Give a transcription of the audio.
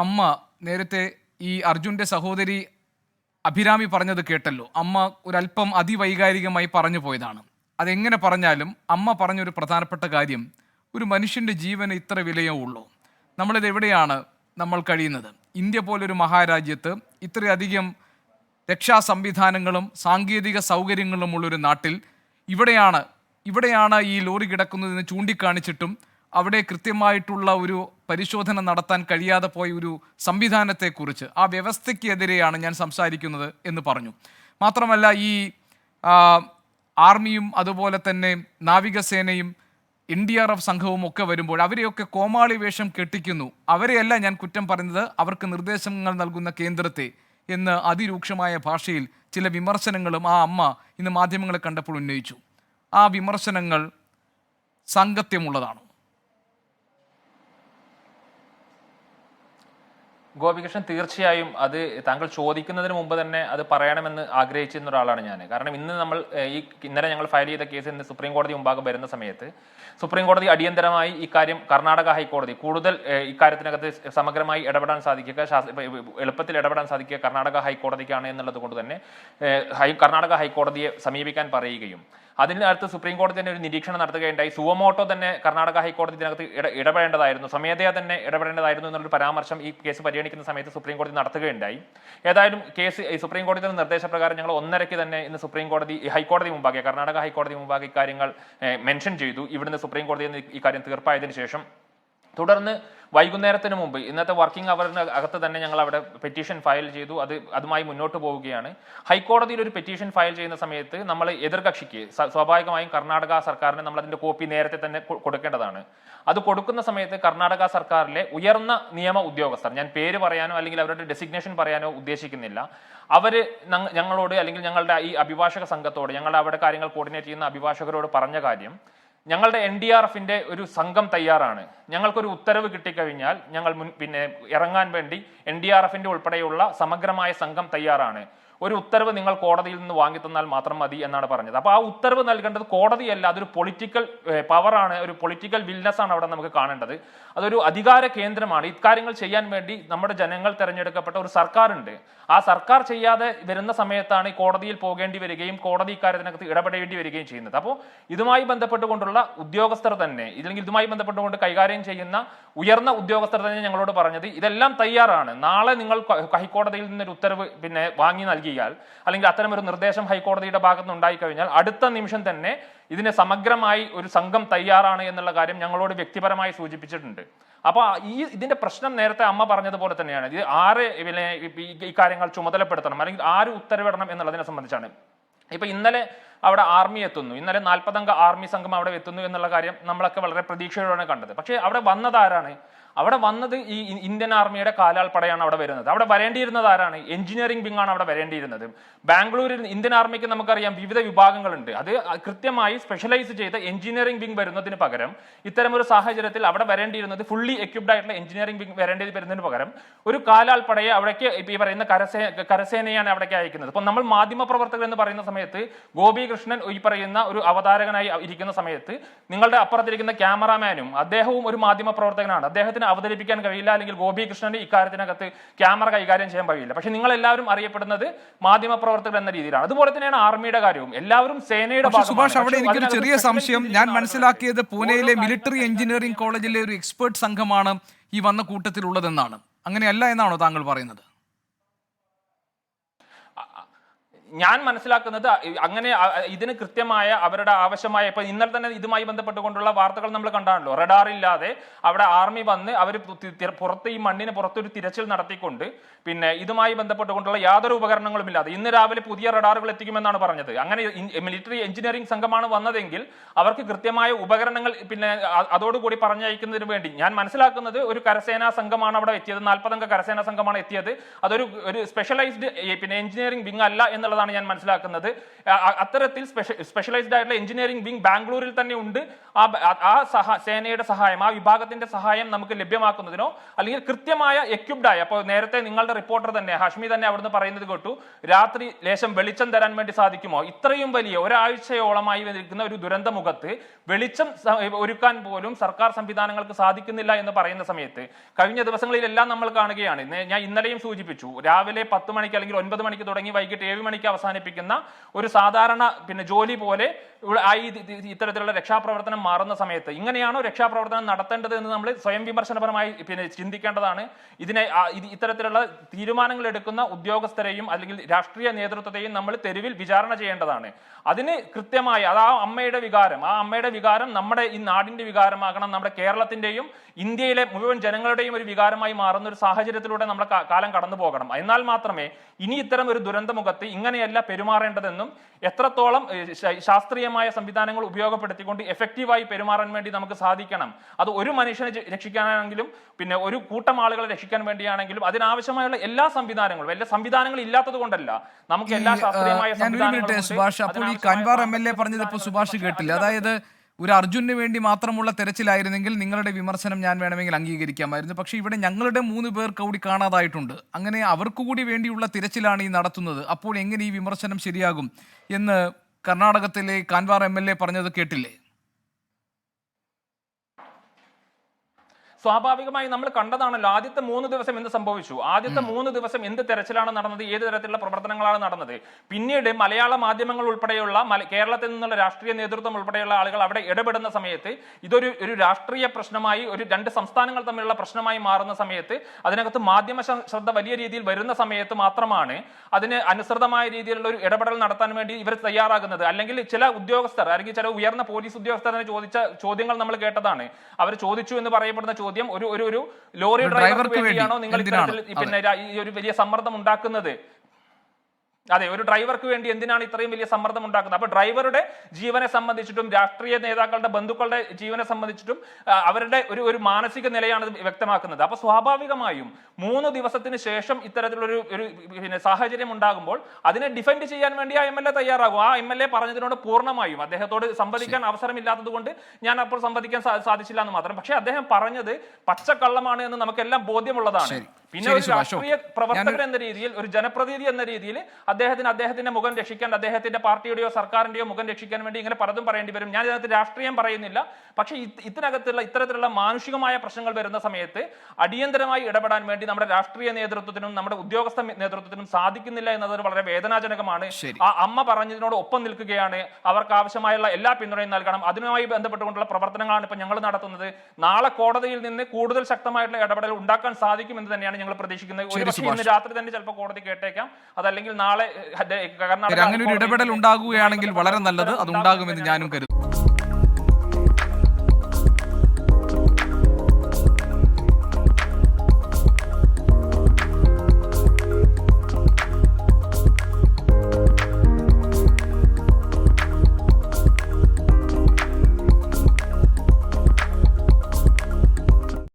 അമ്മ നേരത്തെ ഈ അർജുൻ്റെ സഹോദരി അഭിരാമി പറഞ്ഞത് കേട്ടല്ലോ. അമ്മ ഒരല്പം അതിവൈകാരികമായി പറഞ്ഞു പോയതാണ്. അതെങ്ങനെ പറഞ്ഞാലും അമ്മ പറഞ്ഞൊരു പ്രധാനപ്പെട്ട കാര്യം, ഒരു മനുഷ്യൻ്റെ ജീവന് ഇത്ര വിലയേ ഉള്ളൂ. നമ്മളിത് എവിടെയാണ് നമ്മൾ കഴിയുന്നത്? ഇന്ത്യ പോലൊരു മഹാരാജ്യത്ത് ഇത്രയധികം രക്ഷാ സംവിധാനങ്ങളും സാങ്കേതിക സൗകര്യങ്ങളും ഉള്ളൊരു നാട്ടിൽ ഇവിടെയാണ് ഈ ലോറി കിടക്കുന്നതെന്ന് ചൂണ്ടിക്കാണിച്ചിട്ടും അവിടെ കൃത്യമായിട്ടുള്ള ഒരു പരിശോധന നടത്താൻ കഴിയാതെ പോയ ഒരു സംവിധാനത്തെക്കുറിച്ച്, ആ വ്യവസ്ഥയ്ക്കെതിരെയാണ് ഞാൻ സംസാരിക്കുന്നത് എന്ന് പറഞ്ഞു. മാത്രമല്ല, ഈ ആർമിയും അതുപോലെ തന്നെ നാവികസേനയും NDRF സംഘവും ഒക്കെ വരുമ്പോൾ അവരെയൊക്കെ കോമാളി വേഷം കെട്ടിക്കുന്നു. അവരെയല്ല ഞാൻ കുറ്റം പറയുന്നത്, അവർക്ക് നിർദ്ദേശങ്ങൾ നൽകുന്ന കേന്ദ്രത്തെ എന്ന് അതിരൂക്ഷമായ ഭാഷയിൽ ചില വിമർശനങ്ങളും ആ അമ്മ ഇന്ന് മാധ്യമങ്ങളെ കണ്ടപ്പോൾ ഉന്നയിച്ചു. ആ വിമർശനങ്ങൾ സാംഗത്യമുള്ളതാണോ? ഗോപികൃഷ്ണൻ, തീർച്ചയായും അത് താങ്കൾ ചോദിക്കുന്നതിന് മുമ്പ് തന്നെ അത് പറയണമെന്ന് ആഗ്രഹിച്ചിരുന്ന ഒരാളാണ് ഞാൻ. കാരണം ഇന്നലെ ഞങ്ങൾ ഫയൽ ചെയ്ത കേസ് ഇന്ന് സുപ്രീം കോടതി മുമ്പാകെ വരുന്ന സമയത്ത് സുപ്രീം കോടതി അടിയന്തരമായി ഇക്കാര്യം കർണാടക ഹൈക്കോടതി കൂടുതൽ ഇക്കാര്യത്തിനകത്ത് സമഗ്രമായി ഇടപെടാൻ സാധിക്കുക, എളുപ്പത്തിൽ ഇടപെടാൻ സാധിക്കുക കർണാടക ഹൈക്കോടതിക്കാണ് എന്നുള്ളത് കൊണ്ട് തന്നെ കർണാടക ഹൈക്കോടതിയെ സമീപിക്കാൻ പറയുകയും അതിനകത്ത് സുപ്രീം കോടതി തന്നെ ഒരു നിരീക്ഷണം നടത്തുകയുണ്ടായി. സുവമോട്ടോ തന്നെ കർണാടക ഹൈക്കോടതി ഇതിനകത്ത് ഇടപെടേണ്ടതായിരുന്നു, സ്വമേധയാ തന്നെ ഇടപെടേണ്ടതായിരുന്നു എന്നുള്ളൊരു പരാമർശം ഈ കേസ് പരിഗണിക്കുന്ന സമയത്ത് സുപ്രീം കോടതി നടത്തുകയുണ്ടായി. ഏതായാലും കേസ് സുപ്രീം കോടതിയുടെ നിർദ്ദേശപ്രകാരം ഞങ്ങൾ 1:30 തന്നെ ഇന്ന് ഹൈക്കോടതി മുമ്പാകെ, കർണാടക ഹൈക്കോടതി മുമ്പാകെ ഇക്കാര്യങ്ങൾ മെൻഷൻ ചെയ്തു. ഇവിടുന്ന് സുപ്രീം കോടതിയിൽ നിന്ന് ഇക്കാര്യം തീർപ്പായതിനു ശേഷം തുടർന്ന് വൈകുന്നേരത്തിന് മുമ്പ് ഇന്നത്തെ വർക്കിംഗ് അവറിന് അകത്ത് തന്നെ ഞങ്ങൾ അവിടെ പെറ്റീഷൻ ഫയൽ ചെയ്തു. അതുമായി മുന്നോട്ട് പോവുകയാണ്. ഹൈക്കോടതിയിൽ ഒരു പെറ്റീഷൻ ഫയൽ ചെയ്യുന്ന സമയത്ത് നമ്മൾ എതിർകക്ഷിക്ക് സ്വാഭാവികമായും കർണാടക സർക്കാരിന് നമ്മൾ അതിന്റെ കോപ്പി നേരത്തെ തന്നെ കൊടുക്കേണ്ടതാണ്. അത് കൊടുക്കുന്ന സമയത്ത് കർണാടക സർക്കാരിലെ ഉയർന്ന നിയമ ഉദ്യോഗസ്ഥർ, ഞാൻ പേര് പറയാനോ അല്ലെങ്കിൽ അവരുടെ ഡെസിഗ്നേഷൻ പറയാനോ ഉദ്ദേശിക്കുന്നില്ല, അവര് ഞങ്ങളോട് അല്ലെങ്കിൽ ഞങ്ങളുടെ ഈ അഭിഭാഷക സംഘത്തോട്, ഞങ്ങളുടെ അവിടെ കാര്യങ്ങൾ കോർഡിനേറ്റ് ചെയ്യുന്ന അഭിഭാഷകരോട് പറഞ്ഞ കാര്യം, ഞങ്ങളുടെ NDRFന്റെ ഒരു സംഘം തയ്യാറാണ്, ഞങ്ങൾക്കൊരു ഉത്തരവ് കിട്ടിക്കഴിഞ്ഞാൽ ഞങ്ങൾ പിന്നെ ഇറങ്ങാൻ വേണ്ടി NDRFന്റെ ഉൾപ്പെടെയുള്ള സമഗ്രമായ സംഘം തയ്യാറാണ്, ഒരു ഉത്തരവ് നിങ്ങൾ കോടതിയിൽ നിന്ന് വാങ്ങിത്തന്നാൽ മാത്രം മതി എന്നാണ് പറഞ്ഞത്. അപ്പോൾ ആ ഉത്തരവ് നൽകേണ്ടത് കോടതിയല്ല, അതൊരു പൊളിറ്റിക്കൽ പവറാണ്, ഒരു പൊളിറ്റിക്കൽ വിൽനെസ് ആണ് അവിടെ നമുക്ക് കാണേണ്ടത്. അതൊരു അധികാര കേന്ദ്രമാണ്. ഇക്കാര്യങ്ങൾ ചെയ്യാൻ വേണ്ടി നമ്മുടെ ജനങ്ങൾ തെരഞ്ഞെടുക്കപ്പെട്ട ഒരു സർക്കാരുണ്ട്. ആ സർക്കാർ ചെയ്യാതെ വരുന്ന സമയത്താണ് കോടതിയിൽ പോകേണ്ടി വരികയും കോടതി ഇക്കാര്യത്തിനകത്ത് ഇടപെടേണ്ടി വരികയും ചെയ്യുന്നത്. അപ്പോൾ ഇതുമായി ബന്ധപ്പെട്ടുകൊണ്ടുള്ള ഉദ്യോഗസ്ഥർ തന്നെ, ഇല്ലെങ്കിൽ ഇതുമായി ബന്ധപ്പെട്ടുകൊണ്ട് കൈകാര്യം ചെയ്യുന്ന ഉയർന്ന ഉദ്യോഗസ്ഥർ തന്നെ ഞങ്ങളോട് പറഞ്ഞത് ഇതെല്ലാം തയ്യാറാണ്, നാളെ നിങ്ങൾ ഹൈക്കോടതിയിൽ നിന്നൊരു ഉത്തരവ് പിന്നെ വാങ്ങി നൽകിയാൽ അല്ലെങ്കിൽ അത്തരമൊരു നിർദ്ദേശം ഹൈക്കോടതിയുടെ ഭാഗത്ത് നിന്ന് ഉണ്ടായിക്കഴിഞ്ഞാൽ അടുത്ത നിമിഷം തന്നെ ഇതിന് സമഗ്രമായി ഒരു സംഘം തയ്യാറാണ് എന്നുള്ള കാര്യം ഞങ്ങളോട് വ്യക്തിപരമായി സൂചിപ്പിച്ചിട്ടുണ്ട്. അപ്പൊ ഇതിന്റെ പ്രശ്നം നേരത്തെ അമ്മ പറഞ്ഞതുപോലെ തന്നെയാണ്. ഇത് ആര് ഈ കാര്യങ്ങൾ ചുമതലപ്പെടുത്തണം അല്ലെങ്കിൽ ആര് ഉത്തരവിടണം എന്നുള്ളതിനെ സംബന്ധിച്ചാണ്. ഇപ്പൊ ഇന്നലെ അവിടെ ആർമി എത്തുന്നു, ഇന്നലെ 40 അംഗ ആർമി സംഘം അവിടെ എത്തുന്നു എന്നുള്ള കാര്യം നമ്മളൊക്കെ വളരെ പ്രതീക്ഷയോടെയാണ് കണ്ടത്. പക്ഷേ അവിടെ വന്നത് ആരാണ്? അവിടെ വന്നത് ഈ ഇന്ത്യൻ ആർമിയുടെ കാലാൾപ്പടയാണ് അവിടെ വരുന്നത്. അവിടെ വരേണ്ടിയിരുന്നത് ആരാണ്? എഞ്ചിനീയറിംഗ് വിങ് ആണ് അവിടെ വരേണ്ടിയിരുന്നത്. ബാംഗ്ലൂരിൽ ഇന്ത്യൻ ആർമിക്ക് നമുക്കറിയാം വിവിധ വിഭാഗങ്ങളുണ്ട്. അത് കൃത്യമായി സ്പെഷ്യലൈസ് ചെയ്ത എഞ്ചിനീയറിംഗ് വിങ് വരുന്നതിന് പകരം ഇത്തരമൊരു സാഹചര്യത്തിൽ അവിടെ വരേണ്ടിയിരുന്നത് ഫുള്ളി എക്യുപ്ഡ് ആയിട്ടുള്ള എഞ്ചിനീയറിംഗ് വിങ് വരുന്നതിന് പകരം ഒരു കാലാൾപ്പടയെ അവിടേക്ക് ഈ പറയുന്ന കരസേനയാണ് അവിടേക്ക് അയക്കുന്നത്. അപ്പൊ നമ്മൾ മാധ്യമപ്രവർത്തകർ എന്ന് പറയുന്ന സമയത്ത് ഗോപികൃഷ്ണൻ ഈ പറയുന്ന ഒരു അവതാരകനായി ഇരിക്കുന്ന സമയത്ത് നിങ്ങളുടെ അപ്പുറത്തിരിക്കുന്ന ക്യാമറാമാനും അദ്ദേഹവും ഒരു മാധ്യമപ്രവർത്തകനാണ്. അദ്ദേഹത്തിന് അവതരിപ്പിക്കാൻ കഴിയില്ല, അല്ലെങ്കിൽ ഗോപികൃഷ്ണന് ഇക്കാര്യത്തിനകത്ത് ക്യാമറ കൈകാര്യം ചെയ്യാൻ കഴിയില്ല. പക്ഷെ നിങ്ങൾ എല്ലാവരും അറിയപ്പെടുന്നത് മാധ്യമപ്രവർത്തകർ എന്ന രീതിയിലാണ്. അതുപോലെ തന്നെയാണ് ആർമിയുടെ കാര്യവും. എല്ലാവരും സേനയുടെ സുഭാഷ്, അവിടെ എനിക്കൊരു ചെറിയ സംശയം. ഞാൻ മനസ്സിലാക്കിയത് പൂനെയിലെ മിലിറ്ററി എഞ്ചിനീയറിംഗ് കോളേജിലെ ഒരു എക്സ്പേർട്ട് സംഘമാണ് ഈ വന്ന കൂട്ടത്തിലുള്ളതെന്നാണ്. അങ്ങനെയല്ല എന്നാണോ താങ്കൾ പറയുന്നത്? ഞാൻ മനസ്സിലാക്കുന്നത് അങ്ങനെ ഇതിന് കൃത്യമായ അവരുടെ ആവശ്യമായ, ഇപ്പൊ ഇന്നലെ തന്നെ ഇതുമായി ബന്ധപ്പെട്ടുകൊണ്ടുള്ള വാർത്തകൾ നമ്മൾ കണ്ടാണല്ലോ. റഡാർ ഇല്ലാതെ അവിടെ ആർമി വന്ന് അവർ പുറത്ത് ഈ മണ്ണിന് പുറത്തൊരു തിരച്ചിൽ നടത്തിക്കൊണ്ട് പിന്നെ ഇതുമായി ബന്ധപ്പെട്ടുകൊണ്ടുള്ള യാതൊരു ഉപകരണങ്ങളും ഇല്ലാതെ ഇന്ന് രാവിലെ പുതിയ റഡാറുകൾ എത്തിക്കുമെന്നാണ് പറഞ്ഞത്. അങ്ങനെ മിലിറ്ററി എഞ്ചിനീയറിംഗ് സംഘമാണ് വന്നതെങ്കിൽ അവർക്ക് കൃത്യമായ ഉപകരണങ്ങൾ പിന്നെ അതോടുകൂടി പറഞ്ഞയക്കുന്നതിന് വേണ്ടി ഞാൻ മനസ്സിലാക്കുന്നത് ഒരു കരസേനാ സംഘമാണ് അവിടെ എത്തിയത്. 40 അംഗ കരസേനാ സംഘമാണ് എത്തിയത്. അതൊരു സ്പെഷ്യലൈസ്ഡ് പിന്നെ എഞ്ചിനീയറിംഗ് വിങ് അല്ല എന്നുള്ളതാണ് എന്നുള്ളതാണ് ഞാൻ മനസ്സിലാക്കുന്നത്. അത്തരത്തിൽ സ്പെഷ്യലൈസ്ഡ് ആയിട്ടുള്ള എഞ്ചിനീയറിംഗ് വിങ് ബാംഗ്ലൂരിൽ തന്നെ ഉണ്ട്. സേനയുടെ സഹായം, ആ വിഭാഗത്തിന്റെ സഹായം നമുക്ക് ലഭ്യമാക്കുന്നതിനോ അല്ലെങ്കിൽ കൃത്യമായ എക്യുപ്ഡ് ആയ, അപ്പോൾ നേരത്തെ നിങ്ങളുടെ റിപ്പോർട്ടർ തന്നെ ഹാഷ്മി തന്നെ അവിടുന്ന് പറയുന്നത് കേട്ടു, രാത്രി ലേശം വെളിച്ചം തരാൻ വേണ്ടി സാധിക്കുമോ? ഇത്രയും വലിയ ഒരാഴ്ചയോളമായി നിൽക്കുന്ന ഒരു ദുരന്തമുഖത്ത് വെളിച്ചം ഒരുക്കാൻ പോലും സർക്കാർ സംവിധാനങ്ങൾക്ക് സാധിക്കുന്നില്ല എന്ന് പറയുന്ന സമയത്ത് കഴിഞ്ഞ ദിവസങ്ങളിലെല്ലാം നമ്മൾ കാണുകയാണ്. ഞാൻ ഇന്നലെയും സൂചിപ്പിച്ചു, രാവിലെ 10 മണിക്ക് അല്ലെങ്കിൽ 9 മണിക്ക് തുടങ്ങി വൈകിട്ട് 7 മണിക്ക് അവസാനിപ്പിക്കുന്ന ഒരു സാധാരണ ജോലി പോലെ ഇത്തരത്തിലുള്ള രക്ഷാപ്രവർത്തനം മാറുന്ന സമയത്ത് ഇങ്ങനെയാണോ രക്ഷാപ്രവർത്തനം നടത്തേണ്ടത് എന്ന് നമ്മൾ സ്വയം വിമർശനപരമായി ചിന്തിക്കേണ്ടതാണ്. ഇത്തരത്തിലുള്ള തീരുമാനങ്ങൾ എടുക്കുന്ന ഉദ്യോഗസ്ഥരെയും അല്ലെങ്കിൽ രാഷ്ട്രീയ നേതൃത്വത്തെയും നമ്മൾ തെരുവിൽ വിചാരണ ചെയ്യേണ്ടതാണ്. അതിന് കൃത്യമായി ആ അമ്മയുടെ വികാരം നമ്മുടെ ഈ നാടിന്റെ വികാരമാകണം, നമ്മുടെ കേരളത്തിന്റെയും ഇന്ത്യയിലെ മുഴുവൻ ജനങ്ങളുടെയും ഒരു വികാരമായി മാറുന്ന ഒരു സാഹചര്യത്തിലൂടെ നമ്മുടെ കാലം കടന്നു പോകണം. എന്നാൽ മാത്രമേ ഇനി ഇത്തരം ഒരു ദുരന്തമുഖത്ത് ഇങ്ങനെയല്ല പെരുമാറേണ്ടതെന്നും എത്രത്തോളം ശാസ്ത്രീയമായ സംവിധാനങ്ങൾ ഉപയോഗപ്പെടുത്തിക്കൊണ്ട് എഫക്റ്റീവായി പെരുമാറാൻ വേണ്ടി നമുക്ക് സാധിക്കണം. അത് ഒരു മനുഷ്യനെ രക്ഷിക്കാനാണെങ്കിലും ഒരു കൂട്ടം ആളുകളെ രക്ഷിക്കാൻ വേണ്ടിയാണെങ്കിലും അതിനാവശ്യമായുള്ള എല്ലാ സംവിധാനങ്ങളും ഇല്ലാത്തത് കൊണ്ടല്ല, നമുക്ക് എല്ലാ ശാസ്ത്രീയമായ സംവിധാനങ്ങളും. ഈ കൻവാർ MLA പറഞ്ഞത് ഇപ്പോൾ സുഭാഷ് കേട്ടില്ല. അതായത് ഒരു അർജുനന് വേണ്ടി മാത്രമുള്ള തെരച്ചിലായിരുന്നെങ്കിൽ നിങ്ങളുടെ വിമർശനം ഞാൻ വേണമെങ്കിൽ അംഗീകരിക്കാമായിരുന്നു. പക്ഷേ ഇവിടെ ഞങ്ങളുടെ 3 പേർ കൂടി കാണാതായിട്ടുണ്ട്. അങ്ങനെ അവർക്ക് കൂടി വേണ്ടിയുള്ള തിരച്ചിലാണ് ഈ നടത്തുന്നത്. അപ്പോൾ എങ്ങനെ ഈ വിമർശനം ശരിയാകും എന്ന് കർണാടകത്തിലെ കൻവാർ MLA പറഞ്ഞത് കേട്ടില്ലേ? സ്വാഭാവികമായി നമ്മൾ കണ്ടതാണല്ലോ ആദ്യത്തെ 3 ദിവസം എന്ത് സംഭവിച്ചു. ആദ്യത്തെ 3 ദിവസം എന്ത് തെരച്ചിലാണ് നടന്നത്, ഏത് തരത്തിലുള്ള പ്രവർത്തനങ്ങളാണ് നടന്നത്. പിന്നീട് മലയാള മാധ്യമങ്ങൾ ഉൾപ്പെടെയുള്ള കേരളത്തിൽ നിന്നുള്ള രാഷ്ട്രീയ നേതൃത്വം ഉൾപ്പെടെയുള്ള ആളുകൾ അവിടെ ഇടപെടുന്ന സമയത്ത് ഇതൊരു രാഷ്ട്രീയ പ്രശ്നമായി, ഒരു 2 സംസ്ഥാനങ്ങൾ തമ്മിലുള്ള പ്രശ്നമായി മാറുന്ന സമയത്ത് അതിനകത്ത് മാധ്യമ ശ്രദ്ധ വലിയ രീതിയിൽ വരുന്ന സമയത്ത് മാത്രമാണ് അതിന് അനുസൃതമായ രീതിയിലുള്ള ഒരു ഇടപെടൽ നടത്താൻ വേണ്ടി ഇവർ തയ്യാറാകുന്നത്. അല്ലെങ്കിൽ ചില ഉദ്യോഗസ്ഥർ അല്ലെങ്കിൽ ചില ഉയർന്ന പോലീസ് ഉദ്യോഗസ്ഥരെ ചോദിച്ച ചോദ്യങ്ങൾ നമ്മൾ കേട്ടതാണ്. അവർ ചോദിച്ചു എന്ന് പറയപ്പെടുന്ന ചോദ്യം, ഒരു ലോറി ഡ്രൈവർക്ക് വേണ്ടിയാണോ നിങ്ങൾ ഈ ഒരു വലിയ സമ്മർദ്ദം ഉണ്ടാക്കുന്നത്? അതെ, ഒരു ഡ്രൈവർക്ക് വേണ്ടി എന്തിനാണ് ഇത്രയും വലിയ സമ്മർദ്ദം ഉണ്ടാക്കുന്നത്? അപ്പൊ ഡ്രൈവറുടെ ജീവനെ സംബന്ധിച്ചിട്ടും രാഷ്ട്രീയ നേതാക്കളുടെ ബന്ധുക്കളുടെ ജീവനെ സംബന്ധിച്ചിട്ടും അവരുടെ ഒരു മാനസിക നിലയാണ് വ്യക്തമാക്കുന്നത്. അപ്പൊ സ്വാഭാവികമായും 3 ദിവസത്തിന് ശേഷം ഇത്തരത്തിലൊരു സാഹചര്യം ഉണ്ടാകുമ്പോൾ അതിനെ ഡിഫെൻഡ് ചെയ്യാൻ വേണ്ടി ആ MLA തയ്യാറാകും. ആ MLA പറഞ്ഞതിനോട് പൂർണ്ണമായും അദ്ദേഹത്തോട് സംവദിക്കാൻ അവസരമില്ലാത്തത് കൊണ്ട് ഞാൻ അപ്പോൾ സംവദിക്കാൻ സാധിച്ചില്ല എന്ന് മാത്രം. പക്ഷെ അദ്ദേഹം പറഞ്ഞത് പച്ചക്കള്ളമാണ് എന്ന് നമുക്കെല്ലാം ബോധ്യമുള്ളതാണ്. പിന്നെ ഒരു രാഷ്ട്രീയ പ്രവർത്തകൻ എന്ന രീതിയിൽ, ഒരു ജനപ്രതിനിധി എന്ന രീതിയിൽ അദ്ദേഹത്തിന്റെ മുഖം രക്ഷിക്കാൻ, അദ്ദേഹത്തിന്റെ പാർട്ടിയുടെയോ സർക്കാരിന്റെയോ മുഖം രക്ഷിക്കാൻ വേണ്ടി ഇങ്ങനെ പലതും പറയേണ്ടി വരും. ഞാൻ ഇതിനകത്ത് രാഷ്ട്രീയം പറയുന്നില്ല. പക്ഷേ ഇത്തരത്തിലുള്ള മാനുഷികമായ പ്രശ്നങ്ങൾ വരുന്ന സമയത്ത് അടിയന്തരമായി ഇടപെടാൻ വേണ്ടി നമ്മുടെ രാഷ്ട്രീയ നേതൃത്വത്തിനും നമ്മുടെ ഉദ്യോഗസ്ഥ നേതൃത്വത്തിനും സാധിക്കുന്നില്ല എന്നത് വളരെ വേദനാജനകമാണ്. ആ അമ്മ പറഞ്ഞതിനോട് ഒപ്പം നിൽക്കുകയാണ്. അവർക്ക് ആവശ്യമായുള്ള എല്ലാ പിന്തുണയും നൽകണം. അതിനുമായി ബന്ധപ്പെട്ടുകൊണ്ടുള്ള പ്രവർത്തനങ്ങളാണ് ഇപ്പൊ ഞങ്ങൾ നടത്തുന്നത്. നാളെ കോടതിയിൽ നിന്ന് കൂടുതൽ ശക്തമായിട്ടുള്ള ഇടപെടൽ ഉണ്ടാക്കാൻ സാധിക്കുമെന്ന് തന്നെയാണ് ഞങ്ങൾ പ്രതീക്ഷിക്കുന്നത്. ഒരുപക്ഷെ ഇന്ന് രാത്രി തന്നെ ചിലപ്പോൾ കോടതി കേട്ടേക്കാം. അതല്ലെങ്കിൽ നാളെ അങ്ങനെ ഒരു ഇടപെടൽ ഉണ്ടാകുകയാണെങ്കിൽ വളരെ നല്ലത്. അത് ഉണ്ടാകുമെന്ന് ഞാനും കരുതുന്നു.